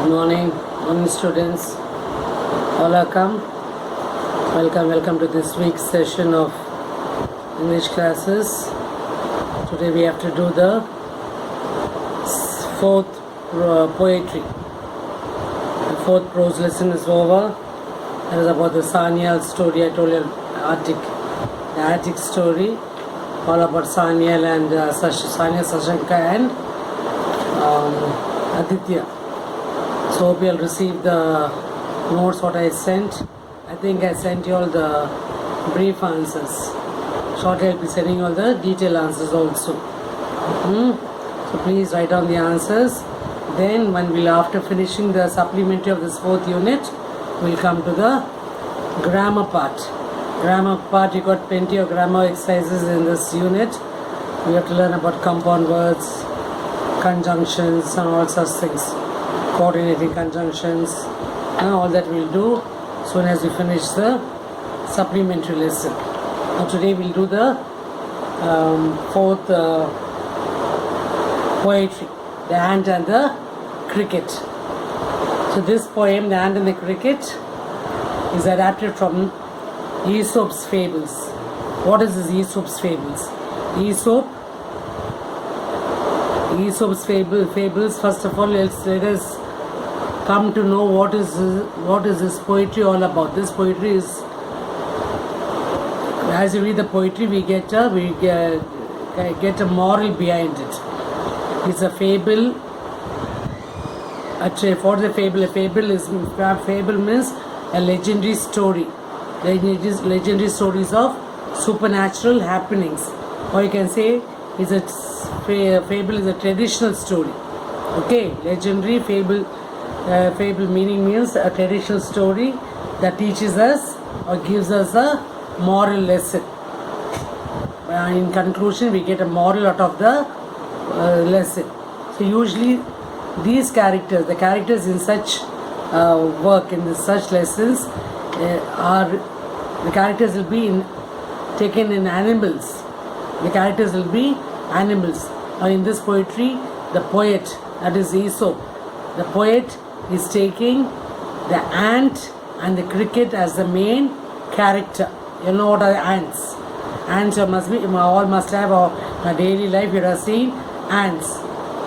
Morning students. Welcome to this week's session of English classes. Today we have to do the fourth poetry. The fourth prose lesson is over. It is about the Sanyal story. I told you the Attic story, all about Sanyal and Sanyal, Sashanka and Aditya. So hope you'll receive the notes what I sent. I think I sent you all the brief answers. Shortly I'll be sending all the detailed answers also. So please write down the answers. Then after finishing the supplementary of this fourth unit, we'll come to the grammar part. Grammar part, you got plenty of grammar exercises in this unit. We have to learn about compound words, conjunctions and all such things. Coordinating conjunctions, all that we'll do soon as we finish the supplementary lesson. Now today we'll do the fourth poetry, The Ant and the Cricket. So this poem, The Ant and the Cricket, is adapted from Aesop's Fables. What is this Aesop's Fables? Aesop's fables. First of all, let us come to know what is this poetry all about. This poetry is, as you read the poetry, we get a moral behind it. It's a fable. For the fable, a fable means a legendary story. Legendary stories of supernatural happenings, or you can say is a fable is a traditional story. Okay, legendary fable. Fable meaning means a traditional story that teaches us or gives us a moral lesson. In conclusion, we get a moral out of the lesson. So usually these characters, the characters in such work, in such lessons, the characters will be taken in animals. The characters will be animals. In this poetry, the poet, that is Aesop, the poet is taking the ant and the cricket as the main character. You know what are ants? Ants all must have a daily life. You have seen ants.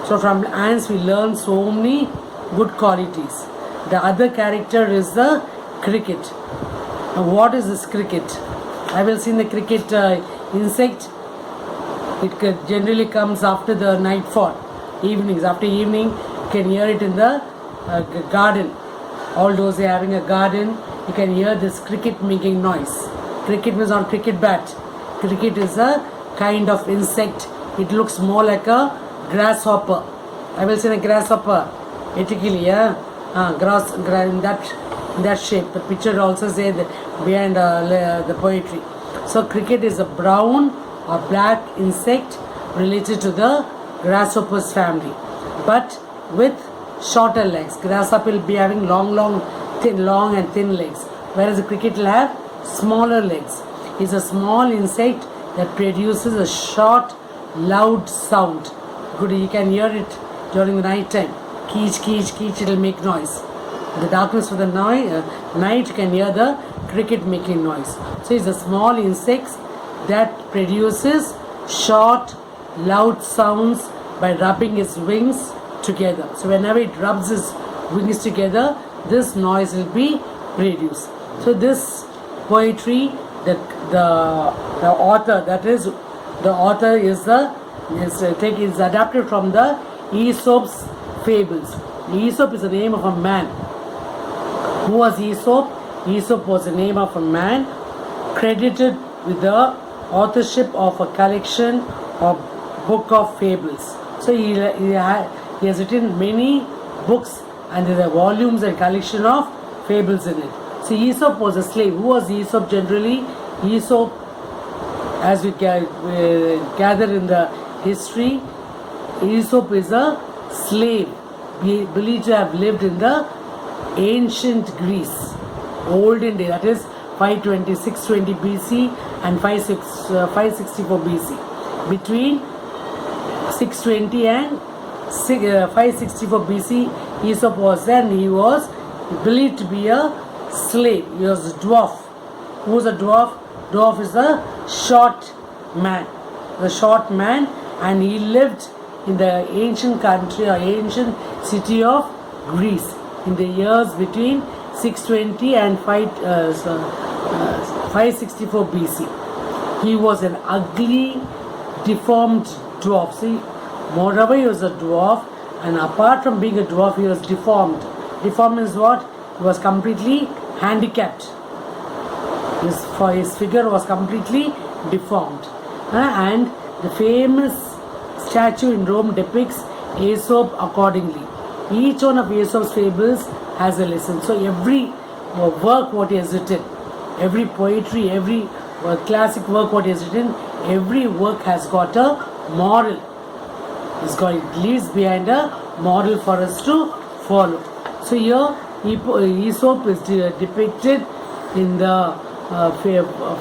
So from ants we learn so many good qualities. The other character is the cricket. Now what is this cricket? I will see the cricket insect. It generally comes after the nightfall, evenings. After evening, you can hear it in the garden. All those having a garden, you can hear this cricket making noise. Cricket means not cricket bat. Cricket is a kind of insect. It looks more like a grasshopper. I will say a grasshopper. Ethically, grass in that shape. The picture also says behind the poetry. So cricket is a brown or black insect related to the grasshopper's family, but with shorter legs. Grasshopper will be having long and thin legs, whereas the cricket will have smaller legs. It's a small insect that produces a short, loud sound. Good, you can hear it during the night time. Keech, keech, keech, it will make noise. In the darkness of the night, you can hear the cricket making noise. So it's a small insect that produces short, loud sounds by rubbing its wings together. So whenever it rubs its wings together, this noise will be produced. So this poetry, the author is adapted from the Aesop's Fables. Aesop is the name of a man. Who was Aesop? Aesop was the name of a man credited with the authorship of a collection of book of fables. So he has written many books and there are volumes and collection of fables in it. So Aesop was a slave. Who was Aesop generally? Aesop, as we gather in the history, Aesop is a slave believed to have lived in the ancient Greece, olden day, that is 620 BC and 564 BC. Between 620 and 564 BC, Aesop was there, and he was believed to be a slave. He was a dwarf. Who's a dwarf? Dwarf is a short man. The short man, and he lived in the ancient country or ancient city of Greece in the years between 620 and 564 BC. He was an ugly, deformed dwarf. See, moreover, he was a dwarf, and apart from being a dwarf, he was deformed. Deformed is what? He was completely handicapped. His figure was completely deformed. And the famous statue in Rome depicts Aesop accordingly. Each one of Aesop's fables has a lesson. So every work what he has written, every poetry, every classic work what he has written, every work has got a moral. It leaves behind a moral for us to follow. So here Aesop is depicted in the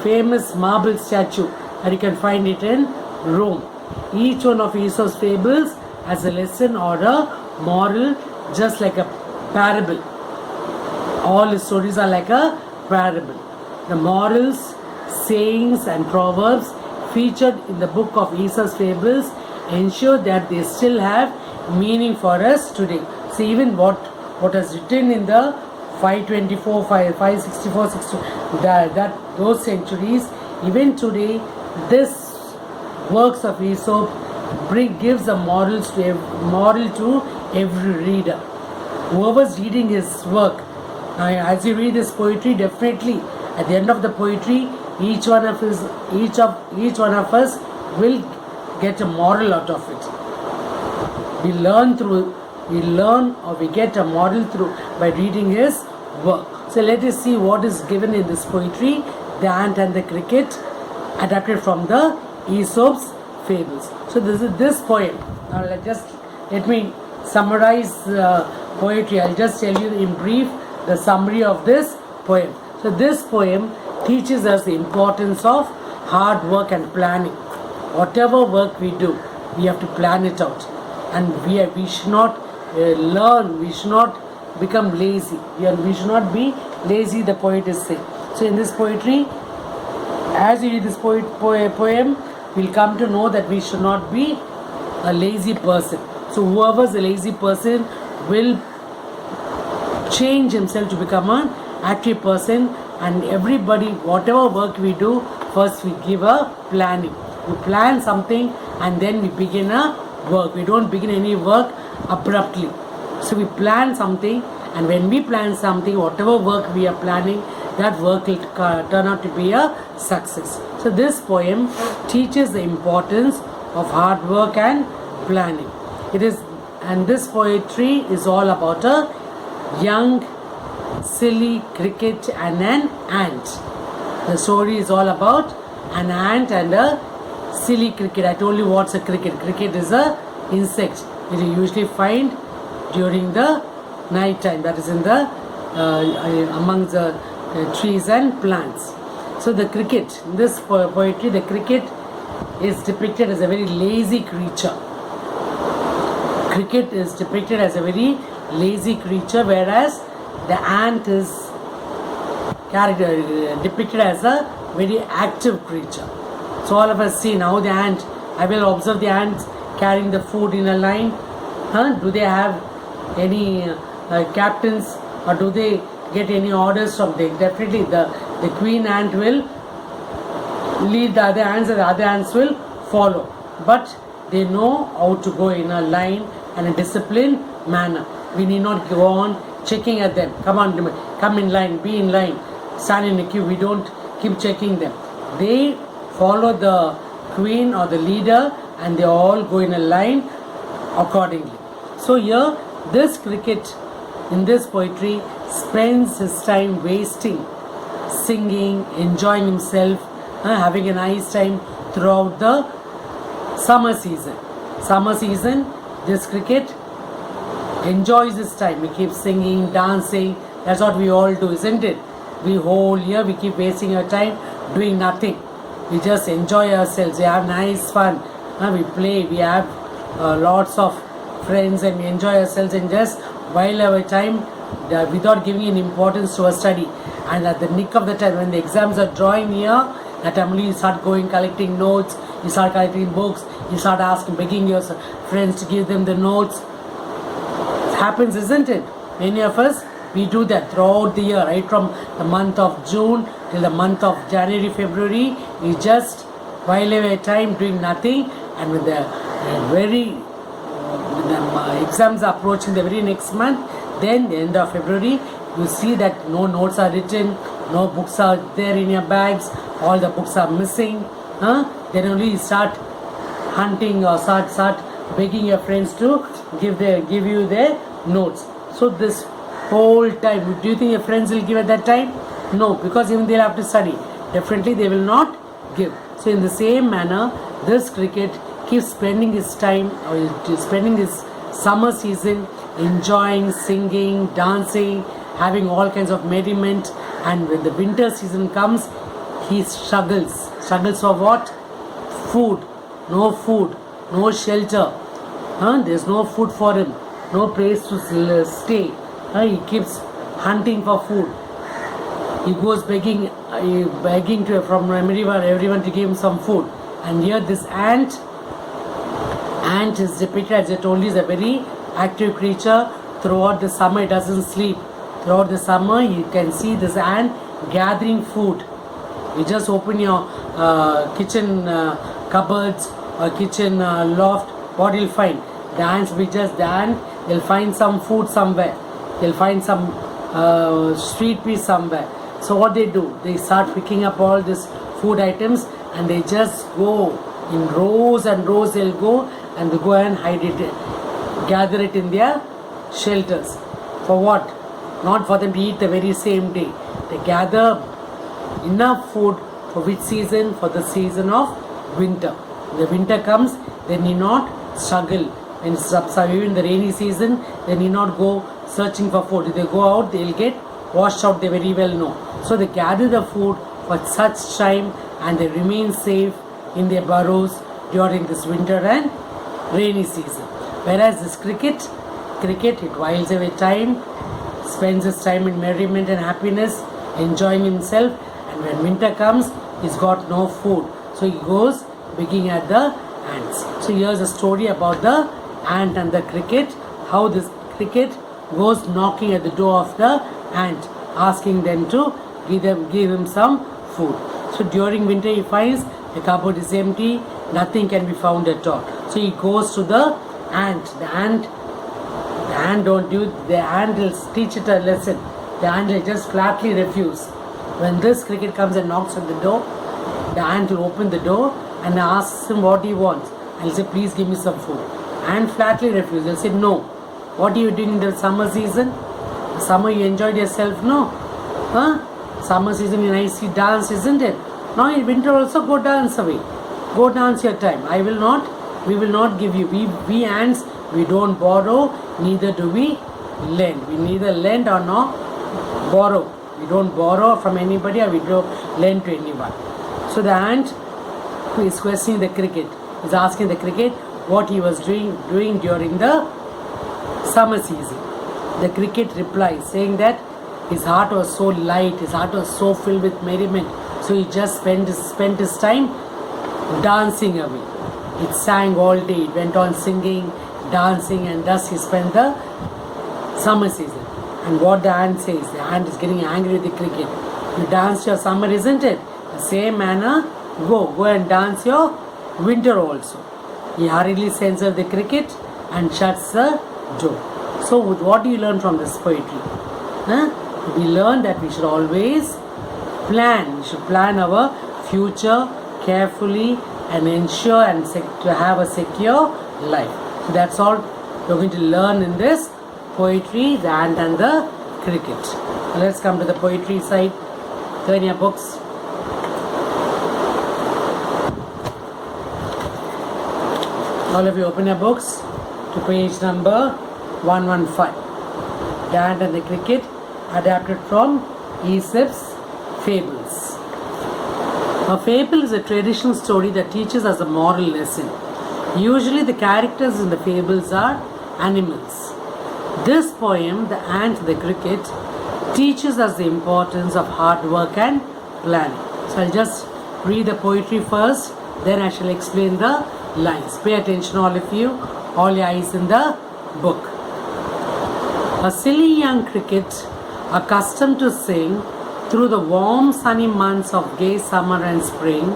famous marble statue, and you can find it in Rome. Each one of Aesop's fables has a lesson or a moral, just like a parable. All his stories are like a parable. The morals, sayings and proverbs featured in the book of Aesop's fables ensure that they still have meaning for us today. So even what is written in the 524, 564, 62, those centuries, even today, this works of Aesop gives a moral to every reader. Whoever's reading his work, as you read his poetry, definitely at the end of the poetry, each one of us will get a moral out of it. We learn or we get a moral through by reading his work. So let us see what is given in this poetry, The Ant and the Cricket, adapted from the Aesop's fables. So this is this poem. Now let me summarize poetry. I'll just tell you in brief the summary of this poem. So this poem teaches us the importance of hard work and planning. Whatever work we do, we have to plan it out, and we should not learn. We should not become lazy. We should not be lazy. The poet is saying. So in this poetry, as you read this poem, we'll come to know that we should not be a lazy person. So whoever is a lazy person will change himself to become an active person. And everybody, whatever work we do, first we give a planning. We plan something and then we begin a work. We don't begin any work abruptly. So we plan something, and when we plan something, whatever work we are planning, that work will turn out to be a success. So this poem teaches the importance of hard work and planning. And this poetry is all about a young, silly cricket and an ant. The story is all about an ant and a silly cricket. I told you what's a cricket. Cricket is a insect that you usually find during the night time, that is in the amongst the trees and plants. So the cricket, in this poetry, the cricket is depicted as a very lazy creature. Cricket is depicted as a very lazy creature, whereas the ant is depicted as a very active creature. So all of us see now the ant. I will observe the ants carrying the food in a line. Do they have any captains, or do they get any orders from them? Definitely the queen ant will lead the other ants, and the other ants will follow. But they know how to go in a line and a disciplined manner. We need not go on checking at them. Come on, come in line, be in line, stand in a queue. We don't keep checking them. They follow the queen or the leader, and they all go in a line accordingly. So here, this cricket in this poetry spends his time wasting, singing, enjoying himself, having a nice time throughout the summer season. Summer season, this cricket enjoys his time. We keep singing, dancing. That's what we all do, isn't it? We whole year we keep wasting our time doing nothing. We just enjoy ourselves. We have nice fun. We play. We have lots of friends, and we enjoy ourselves and just while away time without giving any importance to a study. And at the nick of the time, when the exams are drawing near, that time only you start going collecting notes, you start collecting books, you start asking, begging your friends to give them the notes. It happens, isn't it? Many of us, we do that throughout the year, right from the month of June till the month of January, February. We just while away time doing nothing, and when the exams are approaching the very next month, then the end of February, you see that no notes are written, no books are there in your bags, all the books are missing. Then only you start hunting or start begging your friends to give you their notes. So this whole time, do you think your friends will give at that time? No, because even they'll have to study. Definitely they will not give. So in the same manner, this cricket keeps spending his time, or spending his summer season enjoying, singing, dancing, having all kinds of merriment. And when the winter season comes, he struggles for what? Food, no shelter. There's no food for him, no place to stay. He keeps hunting for food. He goes begging from everyone to give him some food. And here this ant is depicted, as I told you, is a very active creature. Throughout the summer it doesn't sleep. Throughout the summer you can see this ant gathering food. You just open your kitchen cupboards or kitchen loft, what you'll find? The ants will just, they'll find some food somewhere. They'll find some street piece somewhere. So what they do? They start picking up all these food items, and they just go in rows and rows. They'll go and they go and hide it, gather it in their shelters. For what? Not for them to eat the very same day. They gather enough food for which season? For the season of winter. When the winter comes, they need not struggle. When it's even the rainy season, they need not go searching for food. If they go out, they'll get washed out, they very well know. So they gather the food for such time, and they remain safe in their burrows during this winter and rainy season. Whereas this cricket, it whiles away time, spends his time in merriment and happiness, enjoying himself, and when winter comes, he's got no food. So he goes begging at the ants. So here's a story about the ant and the cricket, how this cricket goes knocking at the door of the ant, asking them to give him some food. So during winter he finds the cupboard is empty, nothing can be found at all. So he goes to the ant. The ant will teach it a lesson. The ant will just flatly refuse. When this cricket comes and knocks at the door, the ant will open the door and asks him what he wants. And he'll say, please give me some food. Ant flatly refuses. He'll say, no. What are you doing in the summer season? The summer you enjoyed yourself? No. Summer season you nicely dance, isn't it? Now in winter also go dance away. Go dance your time. We will not give you. We ants, we don't borrow, neither do we lend. We neither lend or nor borrow. We don't borrow from anybody, or we don't lend to anyone. So the ant who is questioning the cricket is asking the cricket what he was doing during the summer season. The cricket replies, saying that his heart was so light, his heart was so filled with merriment, so he just spent his time dancing away. It sang all day, it went on singing, dancing, and thus he spent the summer season. And what the ant says, the ant is getting angry with the cricket. You danced your summer, isn't it? The same manner, go and dance your winter also. He hurriedly sends her the cricket and shuts the door. So what do you learn from this poetry? We learn that we should always plan. We should plan our future carefully and ensure and to have a secure life. So that's all we're going to learn in this poetry, the ant and the cricket. So let's come to the poetry side. Turn your books. All of you open your books to page number 115. The Ant and the Cricket, adapted from Aesop's Fables. A fable is a traditional story that teaches us a moral lesson. Usually the characters in the fables are animals. This poem, The Ant, the Cricket, teaches us the importance of hard work and planning. So I'll just read the poetry first, then I shall explain the lines. Pay attention, all of you, all your eyes in the book. A silly young cricket, accustomed to sing through the warm sunny months of gay summer and spring,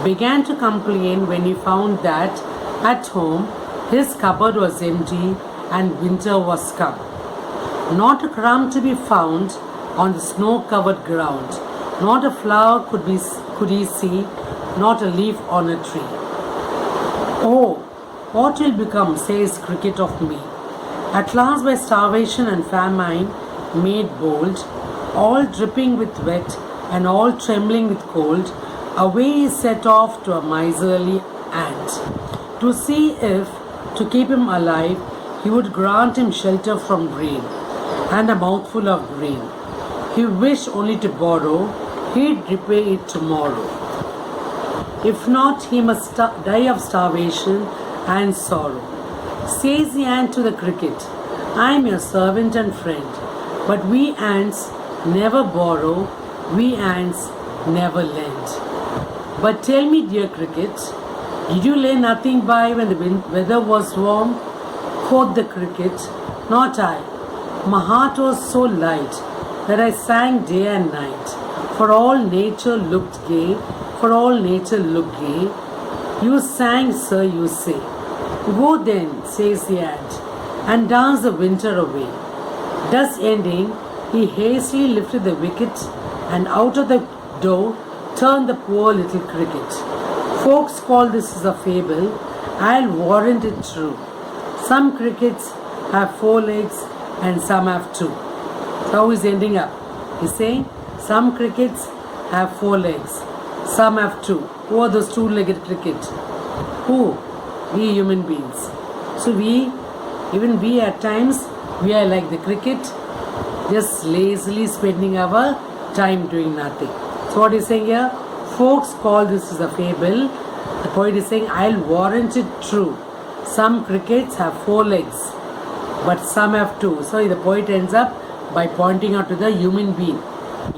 began to complain when he found that at home his cupboard was empty and winter was come. Not a crumb to be found on the snow-covered ground, not a flower could he see, not a leaf on a tree. Oh, what will become, says cricket, of me? At last by starvation and famine made bold, all dripping with wet and all trembling with cold, away he set off to a miserly ant, to see if, to keep him alive, he would grant him shelter from rain and a mouthful of grain. He wished only to borrow, he'd repay it tomorrow. If not, he must die of starvation and sorrow. Says the ant to the cricket, I am your servant and friend, but we ants never borrow, we ants never lend. But tell me, dear cricket, did you lay nothing by when the weather was warm? Quoth the cricket, not I. My heart was so light that I sang day and night, for all nature looked gay, for all nature looked gay. You sang, sir, you say. Go then, says the ant, and dance the winter away. Thus ending, he hastily lifted the wicket, and out of the door turned the poor little cricket. Folks call this as a fable, I'll warrant it true. Some crickets have 4 legs and some have 2. So how he's ending up? He's saying some crickets have 4 legs, some have 2. Who are those 2-legged crickets? Who? We human beings. So even we at times, we are like the cricket, just lazily spending our time doing nothing. So what he's saying here, folks call this as a fable. The poet is saying, I'll warrant it true. Some crickets have 4 legs, but some have 2. So the poet ends up by pointing out to the human being.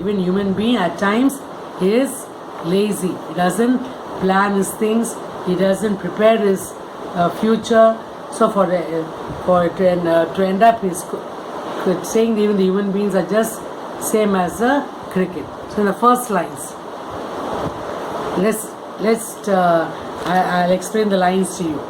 Even human being at times is lazy. He doesn't plan his things. He doesn't prepare his future. So to end up, he's saying even the human beings are just same as a cricket. So in the first lines, I'll explain the lines to you.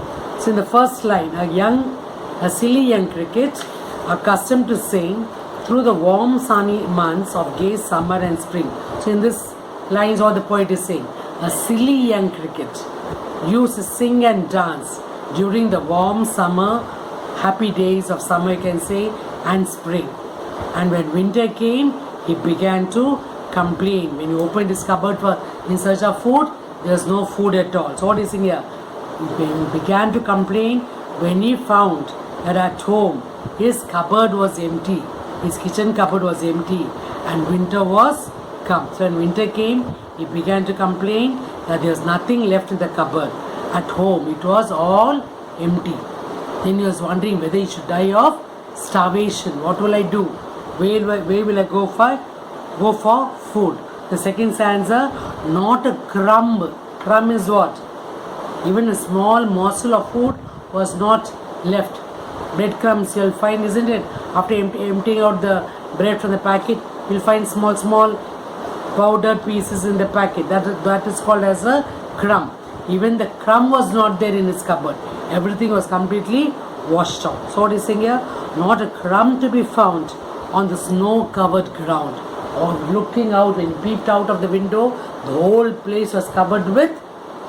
So in the first line, a silly young cricket, accustomed to sing through the warm sunny months of gay summer and spring. So in this lines, what the poet is saying, a silly young cricket used to sing and dance during the warm summer, happy days of summer, you can say, and spring. And when winter came, he began to complain. When he opened his cupboard in search of food, there was no food at all. So what is in here? He began to complain when he found that at home his cupboard was empty. His kitchen cupboard was empty and winter was come. So when winter came, he began to complain that there was nothing left in the cupboard. At home, it was all empty. Then he was wondering whether he should die of starvation. What will I do? Where will I go for food? The second stanza, not a crumb. Crumb is what? Even a small morsel of food was not left. Breadcrumbs you'll find, isn't it? After emptying out the bread from the packet, you'll find small powdered pieces in the packet. That is called as a crumb. Even the crumb was not there in his cupboard. Everything was completely washed out. So what is saying here? Not a crumb to be found on the snow-covered ground. Or looking out, when he peeped out of the window, the whole place was covered with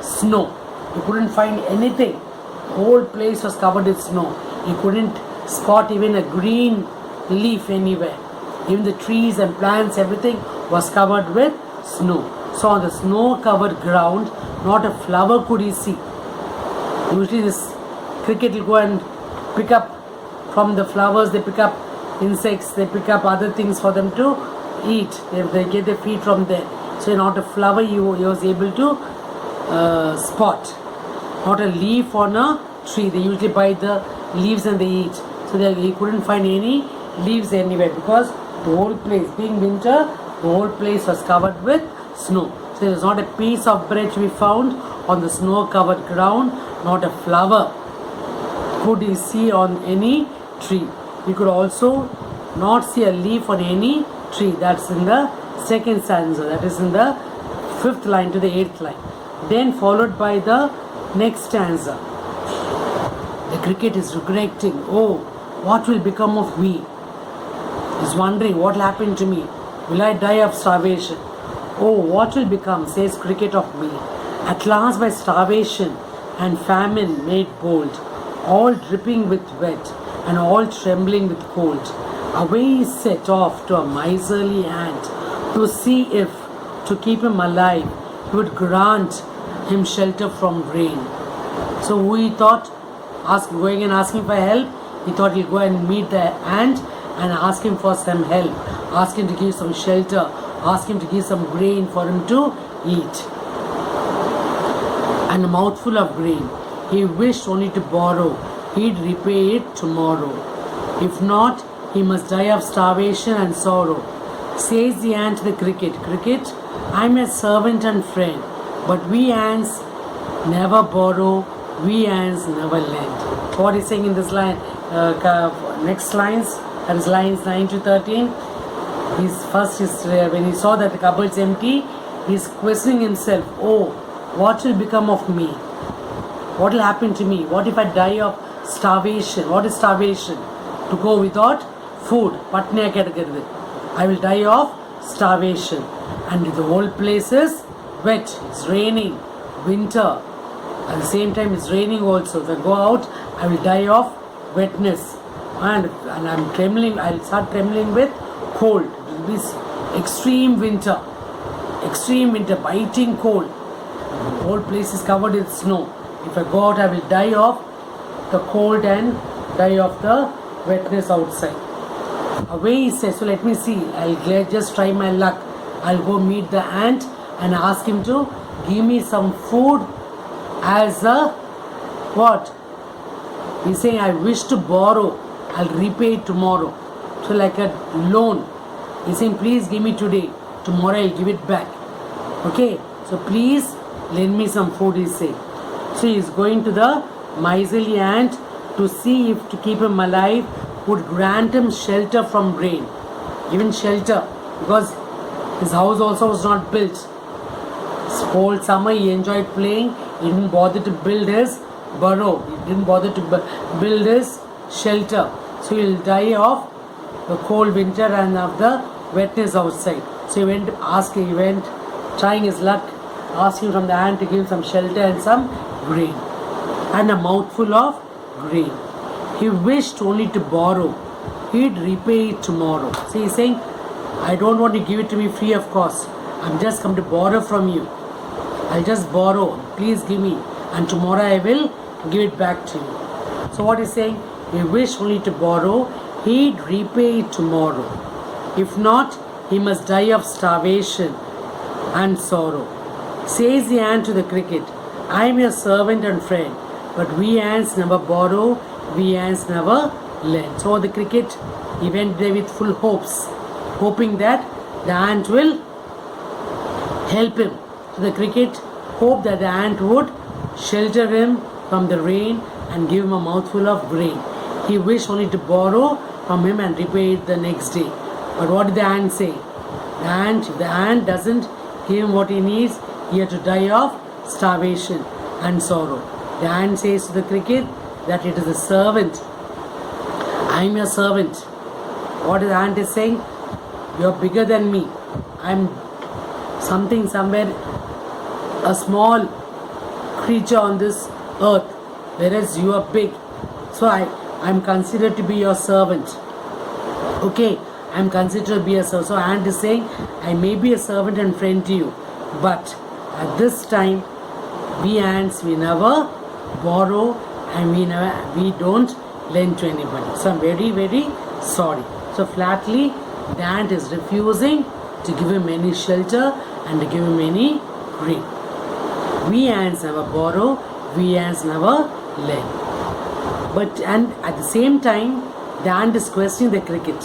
snow. He couldn't find anything. The whole place was covered with snow. He couldn't spot even a green leaf anywhere. Even the trees and plants, everything was covered with snow. So on the snow-covered ground, not a flower could he see. Usually this cricket will go and pick up from the flowers, they pick up insects, they pick up other things for them to eat. They get their feed from there. So not a flower he was able to spot. Not a leaf on a tree. They usually buy the leaves and they eat. So that he couldn't find any leaves anywhere because the whole place, being winter, the whole place was covered with snow. So there was not a piece of bread to be found on the snow-covered ground, not a flower could he see on any tree. He could also not see a leaf on any tree. That's in the second stanza. That is in the 5th line to the 8th line. Then followed by the next stanza. The cricket is regretting. Oh, what will become of me? He's wondering what will happen to me. Will I die of starvation? Oh, what will become, says cricket, of me? At last by starvation and famine made bold, all dripping with wet and all trembling with cold. Away he set off to a miserly ant to see if, to keep him alive, he would grant him shelter from rain. So who he thought, going and asking for help, he thought he'll go and meet the ant and ask him for some help, ask him to give some shelter, ask him to give some grain for him to eat. And a mouthful of grain. He wished only to borrow, he'd repay it tomorrow. If not, he must die of starvation and sorrow. Says the ant to the cricket, Cricket, I'm a servant and friend, but we ants never borrow, we ants never lend. What he's saying in this line, next lines, that is lines 9 to 13. When he saw that the cupboard's empty, he's questioning himself, oh, what will become of me? What will happen to me? What if I die of starvation? What is starvation? To go without food. Patniya kedukkirathu. I will die of starvation. And the whole place is wet. It's raining. Winter. At the same time it's raining also. If I go out, I will die of wetness. And I'm trembling. I'll start trembling with cold. It will be extreme winter. Extreme winter. Biting cold. The whole place is covered with snow. If I go out, I will die of the cold and die of the wetness outside. Away he says, so let me see, I'll just try my luck. I'll go meet the ant and ask him to give me some food as a what? He's saying, I wish to borrow, I'll repay it tomorrow. So like a loan. He's saying, please give me today. Tomorrow I'll give it back. Okay, so please lend me some food, he's saying. So he is going to the miserly ant to see if, to keep him alive, would grant him shelter from rain. Even shelter, because his house also was not built. This whole summer he enjoyed playing. He didn't bother to build his burrow. He didn't bother to build his shelter. So he'll die of the cold winter and of the wetness outside. So he went trying his luck, asking from the ant to give some shelter and some grain. And a mouthful of grain. He wished only to borrow. He'd repay it tomorrow. So he's saying, I don't want to give it to me free of cost. I'm just come to borrow from you. I'll just borrow. Please give me. And tomorrow I will give it back to you. So what he's saying, he wished only to borrow. He'd repay it tomorrow. If not, he must die of starvation and sorrow. Says the ant to the cricket, I am your servant and friend, but we ants never borrow, we ants never lend. So the cricket, he went there with full hopes, hoping that the ant will help him. So the cricket hoped that the ant would shelter him from the rain and give him a mouthful of grain. He wished only to borrow from him and repay it the next day. But what did the ant say? If the ant doesn't give him what he needs, he had to die of starvation and sorrow. The ant says to the cricket that it is a servant. I am your servant. What the ant is saying? You are bigger than me. I am something somewhere, a small creature on this earth, whereas you are big. So I am considered to be your servant. Okay, I am considered to be a servant. So ant is saying, I may be a servant and friend to you, but at this time, we ants, we never borrow and we don't lend to anybody. So I'm very, very sorry. So flatly, the ant is refusing to give him any shelter and to give him any grain. We ants never borrow, we ants never lend. And at the same time, The ant is questioning the cricket.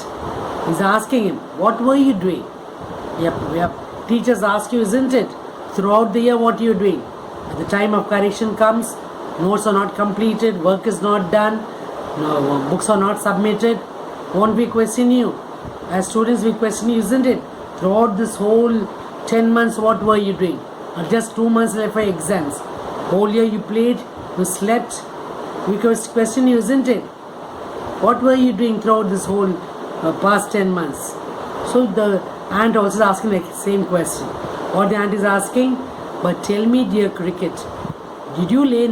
He's asking him, what were you doing? Yep. Teachers ask you, isn't it? Throughout the year, what are you doing? At the time of correction comes, notes are not completed, work is not done, no, books are not submitted. Won't we question you? As students, we question you, isn't it? Throughout this whole 10 months, what were you doing? Or just 2 months left for exams. Whole year you played, you slept. We question you, isn't it? What were you doing throughout this whole past 10 months? So the ant also is asking the same question. What the ant is asking? But tell me, dear cricket, did you lay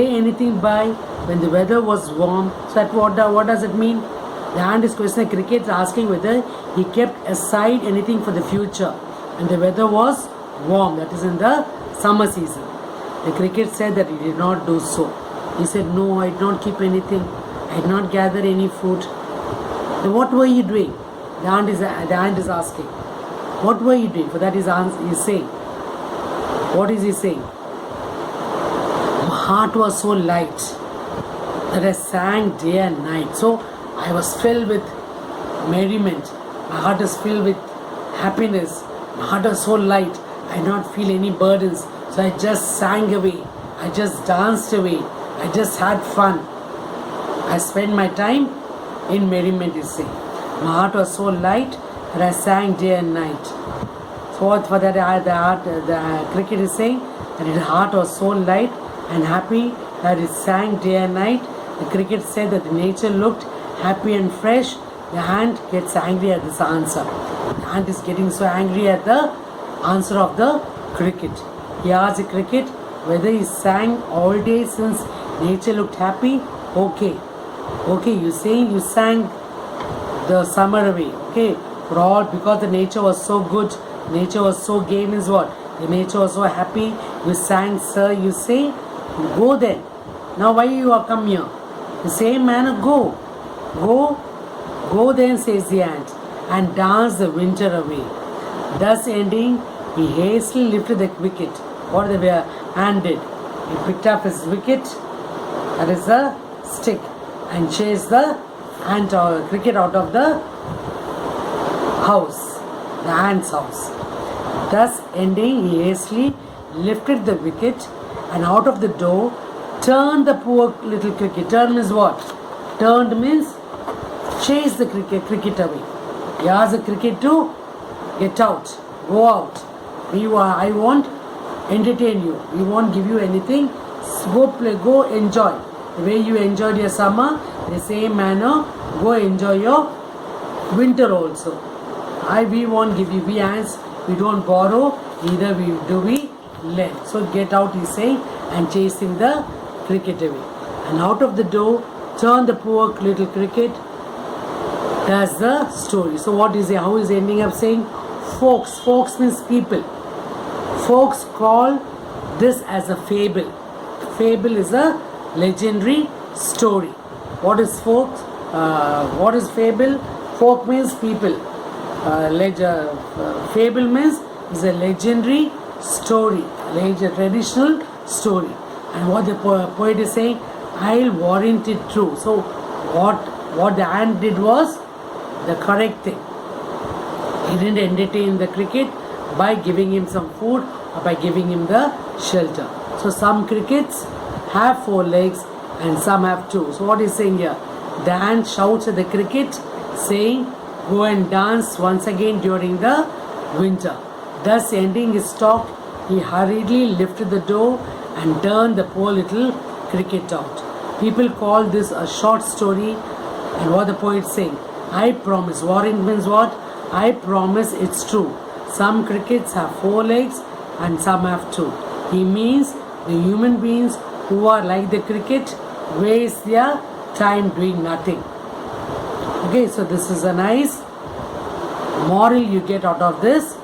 anything by when the weather was warm? So that what does it mean? The ant is questioning the cricket, asking whether he kept aside anything for the future. And the weather was warm, that is in the summer season. The cricket said that he did not do so. He said, no, I did not keep anything. I did not gather any food. Then what were you doing? The ant is asking. What were you doing? For that he's saying. What is he saying? My heart was so light that I sang day and night. So I was filled with merriment. My heart is filled with happiness. My heart was so light. I did not feel any burdens. So I just sang away. I just danced away. I just had fun. I spent my time in merriment, he saying. My heart was so light that I sang day and night. So what for that the cricket is saying that his heart was so light and happy that it sang day and night. The cricket said that the nature looked happy and fresh. The ant gets angry at this answer. The ant is getting so angry at the answer of the cricket. He asked the cricket whether he sang all day since nature looked happy. Okay, you saying you sang the summer away. Okay, for all because the nature was so good, nature was so gay means what? The nature was so happy. You sang, sir. You say, go then. Now why you are come here? The same manner, go then, says the ant, and dance the winter away. Thus ending, he hastily lifted the wicket. What the ant did? He picked up his wicket, that is a stick, and chased the ant or cricket out of the house, the ant's house. Thus ending, he hastily lifted the wicket and out of the door turned the poor little cricket. Turn means what? Turned means chase the cricket away. He asked the cricket to get out, go out. I won't entertain you. We won't give you anything. Go play, go enjoy. The way you enjoyed your summer, the same manner, go enjoy your winter also. We won't give you. We ants, we don't borrow, neither we lend. So get out, he's saying, and chasing the cricket away. And out of the door, turn the poor little cricket. That's the story. So what is it? How is it ending up saying? Folks. Folks means people. Folks call this as a fable. Fable is a legendary story. What is folk? What is fable? Folk means people. Fable means is a legendary story, a traditional story. And what the poet is saying, I'll warrant it true. So what the ant did was the correct thing. He didn't entertain the cricket by giving him some food or by giving him the shelter. So some crickets have 4 legs and some have 2. So what is saying here? The ant shouts at the cricket saying, go and dance once again during the winter. Thus ending his talk, he hurriedly lifted the door and turned the poor little cricket out. People call this a short story, and what the poet is saying, I promise. Warrant means what? I promise it's true. Some crickets have 4 legs and some have 2. He means the human beings who are like the cricket waste their time doing nothing. Okay, so this is a nice moral you get out of this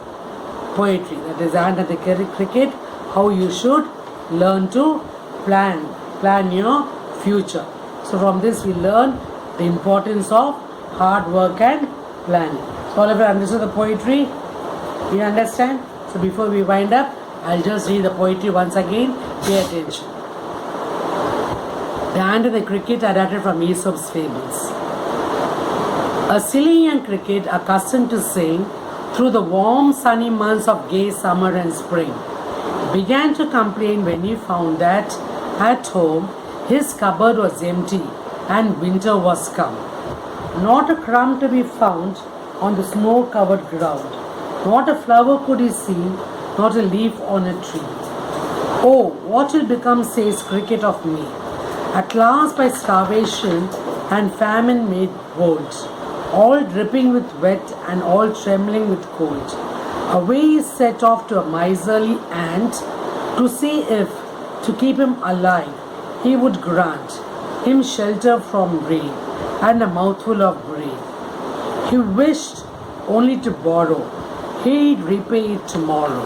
poetry. That is ant and the cricket, how you should learn to plan your future. So from this we learn the importance of hard work and planning. So all of you understood the poetry? You understand? So before we wind up, I'll just read the poetry once again. Pay attention. The ant and the cricket adapted from Aesop's fables. A silly young cricket accustomed to sing through the warm sunny months of gay summer and spring began to complain when he found that at home his cupboard was empty and winter was come. Not a crumb to be found on the snow-covered ground. Not a flower could he see, not a leaf on a tree. Oh, what will become, says cricket, of me? At last by starvation and famine made bold, all dripping with wet and all trembling with cold. Away he set off to a miserly ant to see if, to keep him alive, he would grant him shelter from rain and a mouthful of grain. He wished only to borrow, he'd repay it tomorrow.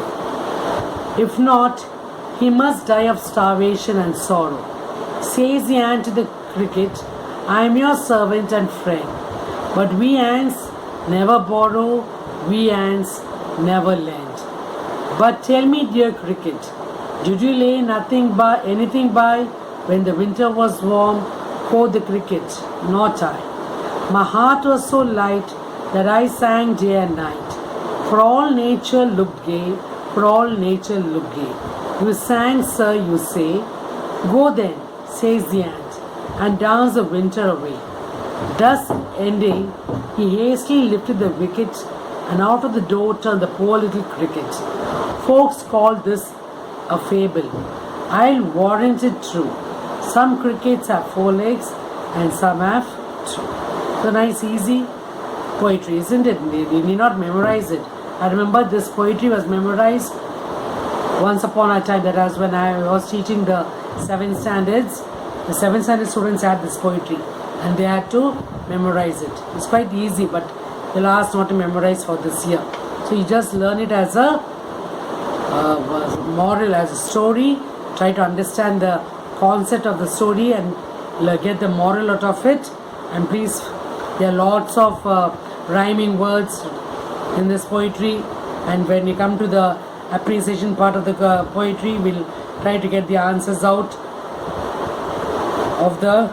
If not, he must die of starvation and sorrow. Says the ant to the cricket, I am your servant and friend, but we ants never borrow, we ants never lend. But tell me, dear cricket, did you lay anything by when the winter was warm? Quoth the cricket, not I. My heart was so light that I sang day and night. For all nature looked gay, for all nature looked gay. You sang, sir, you say. Go then, says the ant, and dance the winter away. Thus ending, he hastily lifted the wicket, and out of the door turned the poor little cricket. Folks call this a fable. I'll warrant it true. Some crickets have 4 legs, and some have 2. So nice, easy poetry, isn't it? You need not memorize it. I remember this poetry was memorized once upon a time. That was when I was teaching the 7th standards. The 7th standard students had this poetry and they had to memorize it. It's quite easy, but they'll ask not to memorize for this year. So you just learn it as a moral, as a story. Try to understand the concept of the story and get the moral out of it. And please, there are lots of rhyming words in this poetry, and when you come to the appreciation part of the poetry, we'll try to get the answers out of the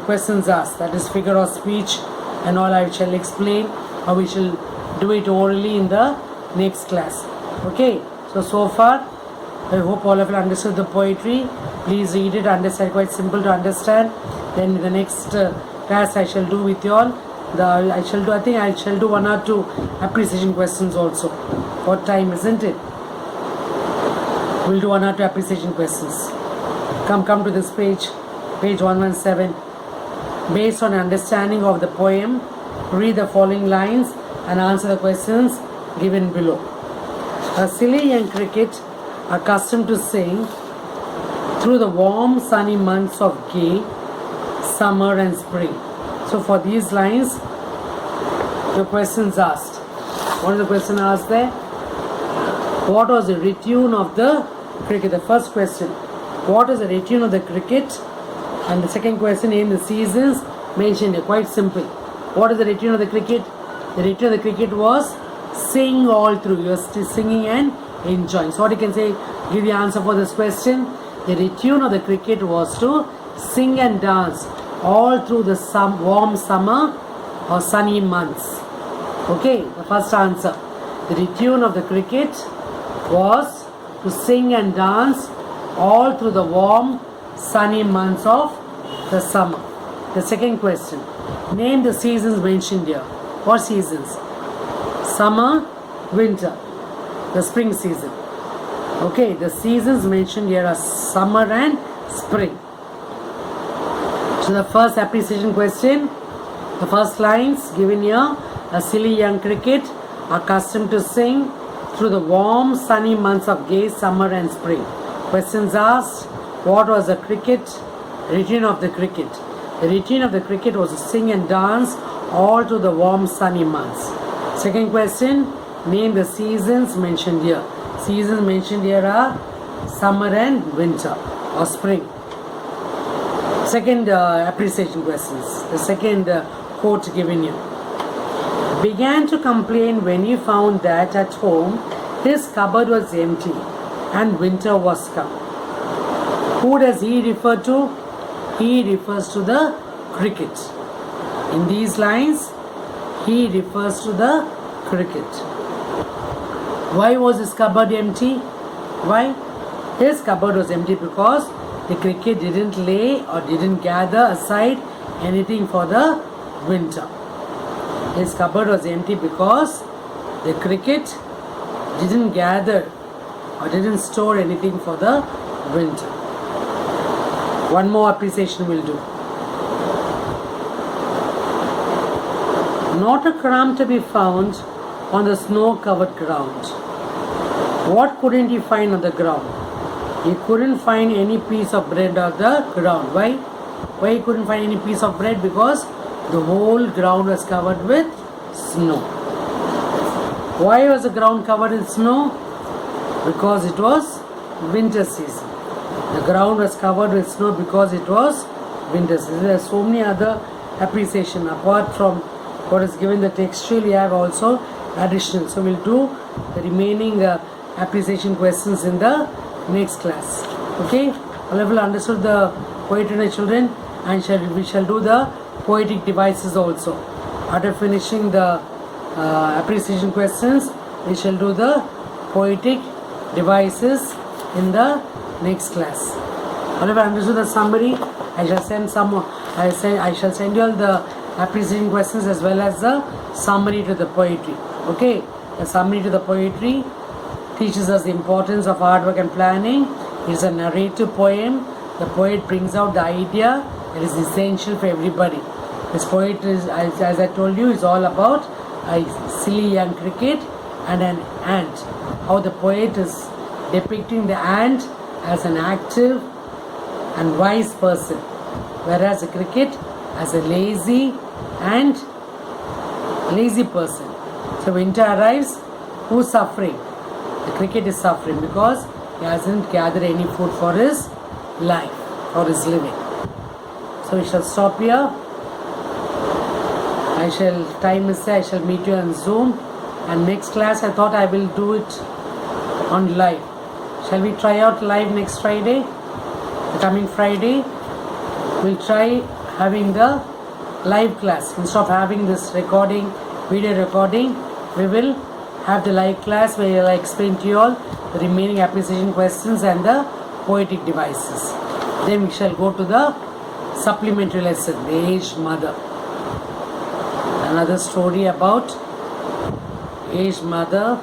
questions asked. That is figure of speech and all. I shall explain how we shall do it orally in the next class. Okay, so far I hope all of you understood the poetry. Please read it, understand, quite simple to understand. Then in the next class I shall do with you all. I shall do 1 or 2 appreciation questions also. What time, isn't it? We'll do 1 or 2 appreciation questions. Come to this page 117. Based on understanding of the poem, read the following lines and answer the questions given below. A silly young cricket accustomed to sing through the warm sunny months of gay summer and spring. So for these lines, the questions asked. What is the question asked there? What was the retune of the cricket? The first question, what is the retune of the cricket? And the second question, name the seasons mentioned here. Quite simple. What is the retune of the cricket? The retune of the cricket was sing all through. You are still singing and enjoying. So what you can say, give the answer for this question. The retune of the cricket was to sing and dance all through the warm summer or sunny months. Okay, the first answer. The retune of the cricket was to sing and dance all through the warm sunny months of the summer. The second question. Name the seasons mentioned here. What seasons? Summer, winter, the spring season. Okay, the seasons mentioned here are summer and spring. So the first appreciation question, the first lines given here, a silly young cricket accustomed to sing through the warm sunny months of gay summer and spring. Questions asked, what was the routine of the cricket? The routine of the cricket was to sing and dance all through the warm sunny months. Second question, name the seasons mentioned here. Seasons mentioned here are summer and winter or spring. Second appreciation questions. The second quote given you. Began to complain when he found that at home his cupboard was empty and winter was come. Who does he refer to? he refers to the cricket. In these lines, he refers to the cricket. Why was his cupboard empty? Why? His cupboard was empty because the cricket didn't lay or didn't gather aside anything for the winter. His cupboard was empty because the cricket didn't gather or didn't store anything for the winter. One more appreciation will do. Not a crumb to be found on the snow-covered ground. What couldn't he find on the ground? He couldn't find any piece of bread on the ground. Why? Why he couldn't find any piece of bread? Because the whole ground was covered with snow. Why was the ground covered in snow? Because it was winter season. The ground was covered with snow because it was winter season. There are so many other appreciation apart from what is given the textual. We have also additional. So we'll do the remaining appreciation questions in the next class. Okay, all of you understood the poetry, children, and we shall do the poetic devices also. After finishing the appreciation questions, we shall do the poetic devices in the next class. All of you understood the summary. I shall send I shall send you all the appreciation questions as well as the summary to the poetry. Okay, the summary to the poetry teaches us the importance of hard work and planning. It is a narrative poem. The poet brings out the idea that is essential for everybody. This poet is, as I told you, is all about a silly young cricket and an ant. How the poet is depicting the ant as an active and wise person, whereas the cricket as a lazy person. So winter arrives, who's suffering? The cricket is suffering because he hasn't gathered any food for his life, for his living. So we shall stop here. I shall meet you on Zoom, and next class I thought I will do it on live. Shall we try out live next Friday? The coming Friday, we'll try having the live class. Instead of having this recording, video recording, we will have the live class where I'll explain to you all the remaining appreciation questions and the poetic devices. Then we shall go to the supplementary lesson, The Aged Mother. Another story about aged mother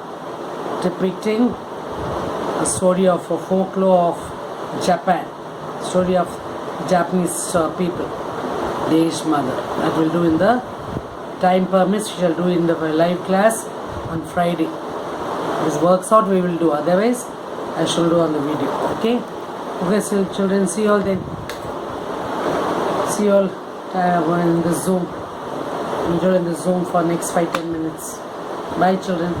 depicting a story of a folklore of Japan, story of Japanese people, the aged mother. That we'll do in the time permits. We shall do in the live class on Friday. If this works out, we will do. Otherwise, I shall do on the video. Okay? Okay, so children, see you all then. See you all in the Zoom. Enjoy in the Zoom for next 5-10 minutes. Bye, children.